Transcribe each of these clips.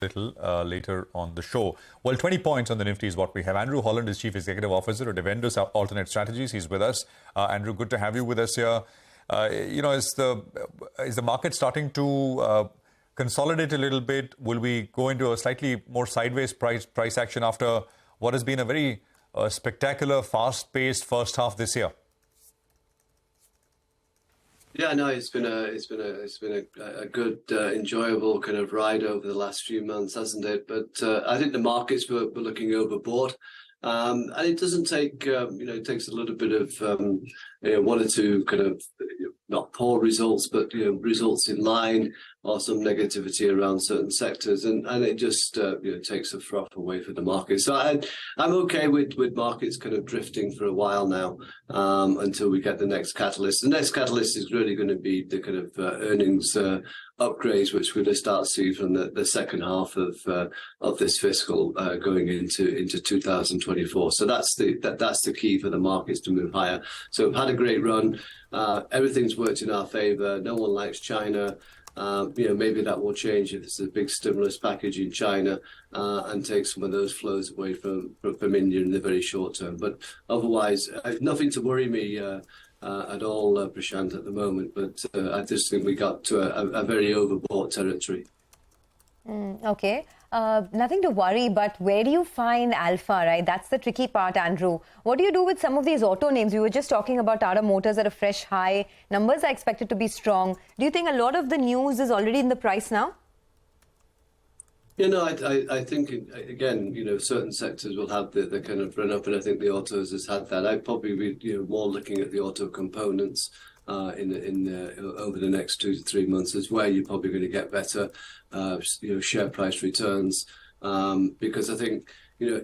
little later on the show. Well, 20 points on the Nifty is what we have. Andrew Holland is Chief Executive Officer at Avendus Alternate Strategies. He's with us. Andrew, good to have you with us here. Is the market starting to consolidate a little bit? Will we go into a slightly more sideways price action after what has been a very spectacular, fast-paced first half this year? Yeah, no, it's been a good, enjoyable kind of ride over the last few months, hasn't it? But I think the markets were looking overbought, and it doesn't take it takes a little bit of one or two kind of not poor results, but results in line or some negativity around certain sectors, and it just takes the froth away from the market. So I'm okay with markets kind of drifting for a while now until we get the next catalyst. The next catalyst is really going to be the kind of earnings upgrades, which we're going to start to see from the second half of this fiscal going into 2024. So that's the key for the markets to move higher. So we've had a great run. Everything's worked in our favor. No one likes China. Maybe that will change if there's a big stimulus package in China and take some of those flows away from India in the very short term. But otherwise, nothing to worry me at all, Prashant, at the moment. But I just think we got to a very overbought territory. Okay. Nothing to worry, but where do you find alpha, right? That's the tricky part, Andrew. What do you do with some of these auto names? We were just talking about Tata Motors at a fresh high. Numbers are expected to be strong. Do you think a lot of the news is already in the price now? I think, again, certain sectors will have the kind of run up, and I think the autos has had that. I'd probably be more looking at the auto components over the next 2 to 3 months is where you're probably going to get better share price returns, because I think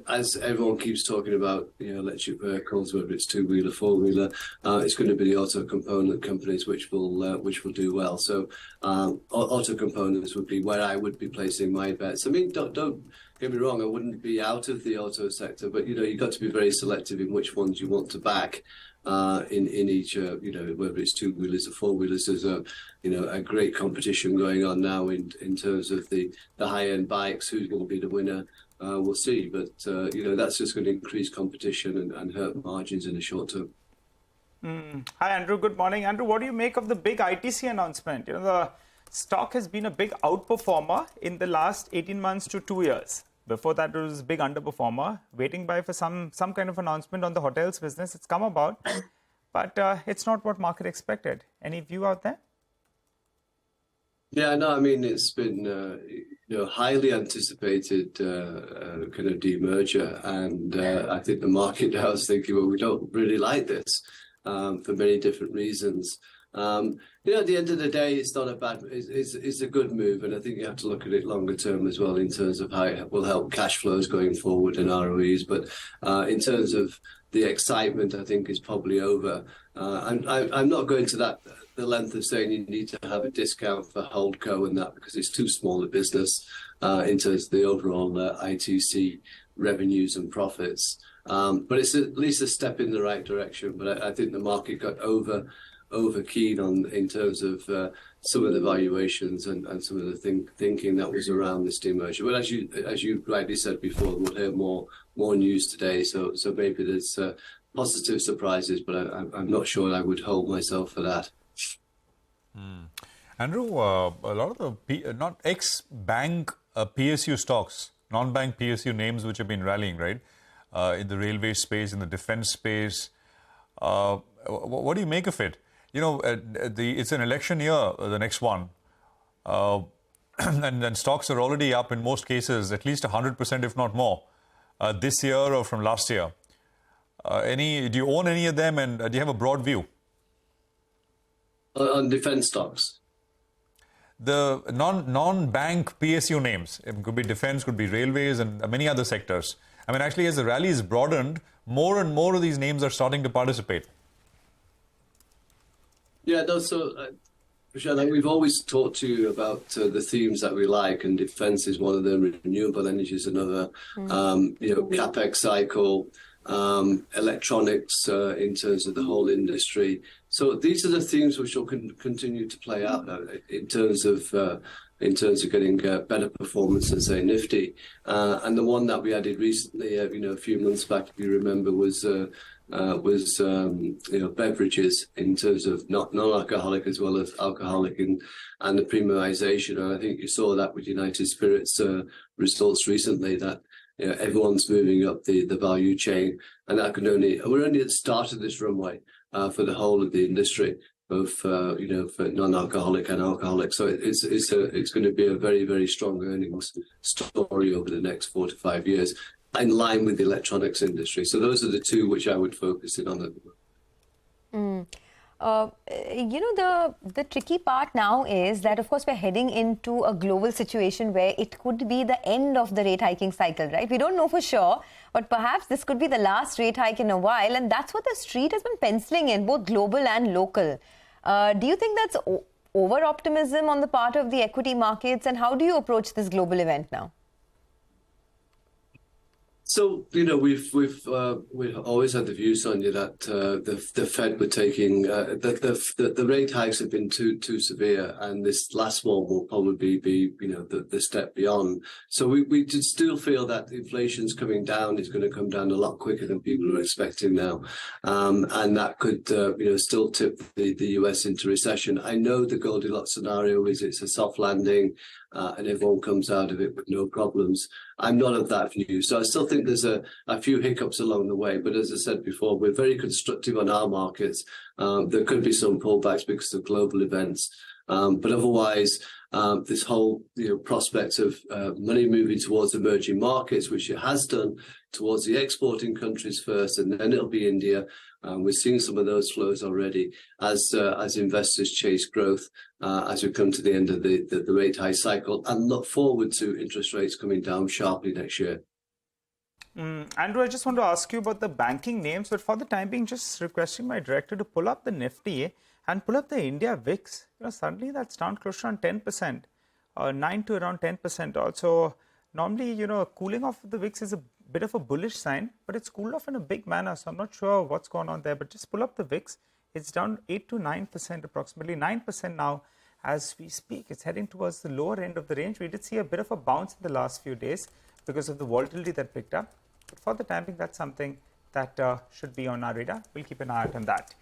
as everyone keeps talking about electric vehicles, whether it's two-wheeler, four-wheeler, it's going to be the auto component companies which will do well. So auto components would be where I would be placing my bets. I mean, don't get me wrong, I wouldn't be out of the auto sector, but you've got to be very selective in which ones you want to back. In each, whether it's two-wheelers or four-wheelers, there's a great competition going on now in terms of the high-end bikes. Who's going to be the winner? We'll see. But, that's just going to increase competition and hurt margins in the short term. Hi, Andrew. Good morning. Andrew, what do you make of the big ITC announcement? The stock has been a big outperformer in the last 18 months to 2 years. Before that, it was a big underperformer, waiting by for some kind of announcement on the hotels business. It's come about, but it's not what market expected. Any view out there? Yeah, no, I mean, it's been highly anticipated kind of demerger, and I think the market now is thinking, well, we don't really like this for many different reasons. At the end of the day, it's not a bad, it's a good move, and I think you have to look at it longer term as well in terms of how it will help cash flows going forward and ROEs. But in terms of the excitement, I think is probably over. And I'm not going to the length of saying you need to have a discount for Holdco and that, because it's too small a business in terms of the overall ITC revenues and profits. But it's at least a step in the right direction. But I think the market got over keen in terms of some of the valuations and some of the thinking that was around this demerger. But as you rightly said before, we'll hear more news today. So maybe there's positive surprises, but I'm not sure I would hold myself for that. Andrew, a lot of the not ex-bank PSU stocks, non-bank PSU names which have been rallying, right? In the railway space, in the defense space. What do you make of it? It's an election year, the next one. And stocks are already up in most cases, at least 100%, if not more, this year or from last year. Do you own any of them, and do you have a broad view? On defense stocks? The non-bank PSU names. It could be defense, could be railways, and many other sectors. I mean, actually, as the rally is broadened, more and more of these names are starting to participate. Yeah, no, so, Prashant, we've always talked to you about the themes that we like, and defense is one of them, renewable energy is another, CapEx cycle, electronics in terms of the whole industry. So these are the themes which will continue to play out in terms of in terms of getting better performance than, say, Nifty. And the one that we added recently, a few months back, if you remember, was beverages in terms of non-alcoholic as well as alcoholic, and the premiumization. And I think you saw that with United Spirits results recently, that everyone's moving up the value chain, and that we're only at the start of this runway for the whole of the industry, both for non-alcoholic and alcoholic. So it's going to be a very, very strong earnings story over the next 4 to 5 years, in line with the electronics industry. So those are the two which I would focus in on at the moment. The tricky part now is that, of course, we're heading into a global situation where it could be the end of the rate hiking cycle, right? We don't know for sure, but perhaps this could be the last rate hike in a while, and that's what the street has been penciling in, both global and local. Do you think that's over-optimism on the part of the equity markets, and how do you approach this global event now? So, we've always had the view, Sonia, that the Fed were taking the rate hikes have been too severe, and this last one will probably be the step beyond. So we still feel that inflation's coming down. It's going to come down a lot quicker than people are expecting now, and that could still tip the US into recession. I know the Goldilocks scenario is it's a soft landing, and everyone comes out of it with no problems. I'm not of that view. So I still think there's a few hiccups along the way. But as I said before, we're very constructive on our markets. There could be some pullbacks because of global events. But otherwise, this whole prospect of money moving towards emerging markets, which it has done, towards the exporting countries first, and then it'll be India. We're seeing some of those flows already as investors chase growth as we come to the end of the rate high cycle, and look forward to interest rates coming down sharply next year. Andrew, I just want to ask you about the banking names, but for the time being, just requesting my director to pull up the Nifty and pull up the India VIX. Suddenly that's down close to around 10%, 9 to around 10%. Also, normally, cooling off of the VIX is a bit of a bullish sign, but it's cooled off in a big manner. So I'm not sure what's going on there, but just pull up the VIX. It's down 8 to 9%, approximately 9% now as we speak. It's heading towards the lower end of the range. We did see a bit of a bounce in the last few days because of the volatility that picked up. But for the time being, that's something that should be on our radar. We'll keep an eye out on that.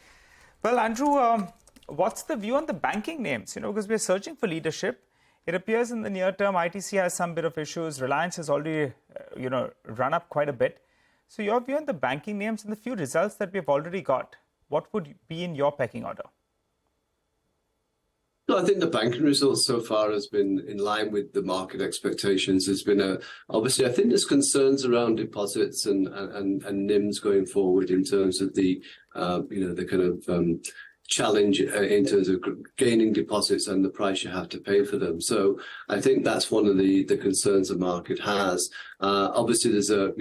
Well, Andrew, what's the view on the banking names? Because we're searching for leadership. It appears in the near term, ITC has some bit of issues. Reliance has already, run up quite a bit. So your view on the banking names and the few results that we've already got, what would be in your pecking order? No, I think the banking results so far has been in line with the market expectations. There's been obviously, I think there's concerns around deposits and NIMs going forward in terms of the kind of challenge in terms of gaining deposits and the price you have to pay for them. So I think that's one of the concerns the market has. Obviously, there's a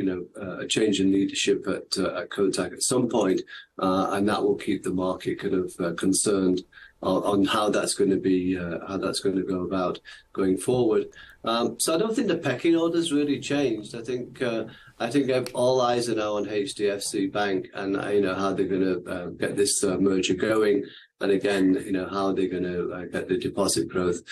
change in leadership at Kotak at some point, and that will keep the market kind of concerned on how that's going to be, how that's going to go about going forward. So I don't think the pecking order's really changed. I think all eyes are now on HDFC Bank and how they're going to get this merger going, and again how they're going to get the deposit growth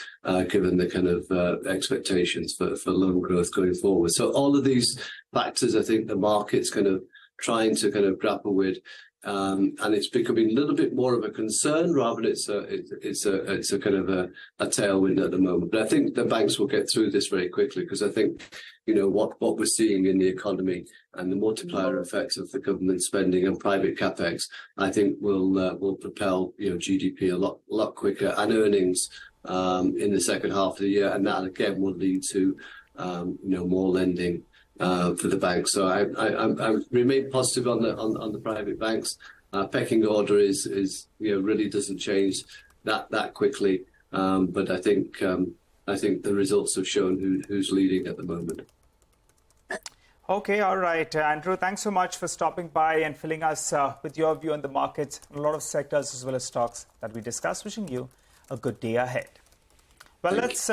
given the kind of expectations for loan growth going forward. So all of these factors, I think the market's kind of trying to kind of grapple with. And it's becoming a little bit more of a concern rather than it's a kind of a tailwind at the moment. But I think the banks will get through this very quickly, because I think what we're seeing in the economy and the multiplier effects of the government spending and private capex, I think will propel GDP a lot quicker, and earnings in the second half of the year, and that again will lead to more lending for the banks. So I remain positive on the private banks. Pecking order is really doesn't change that quickly, but I think the results have shown who's leading at the moment. Okay, all right, Andrew. Thanks so much for stopping by and filling us with your view on the markets, a lot of sectors as well as stocks that we discussed. Wishing you a good day ahead. Well, let's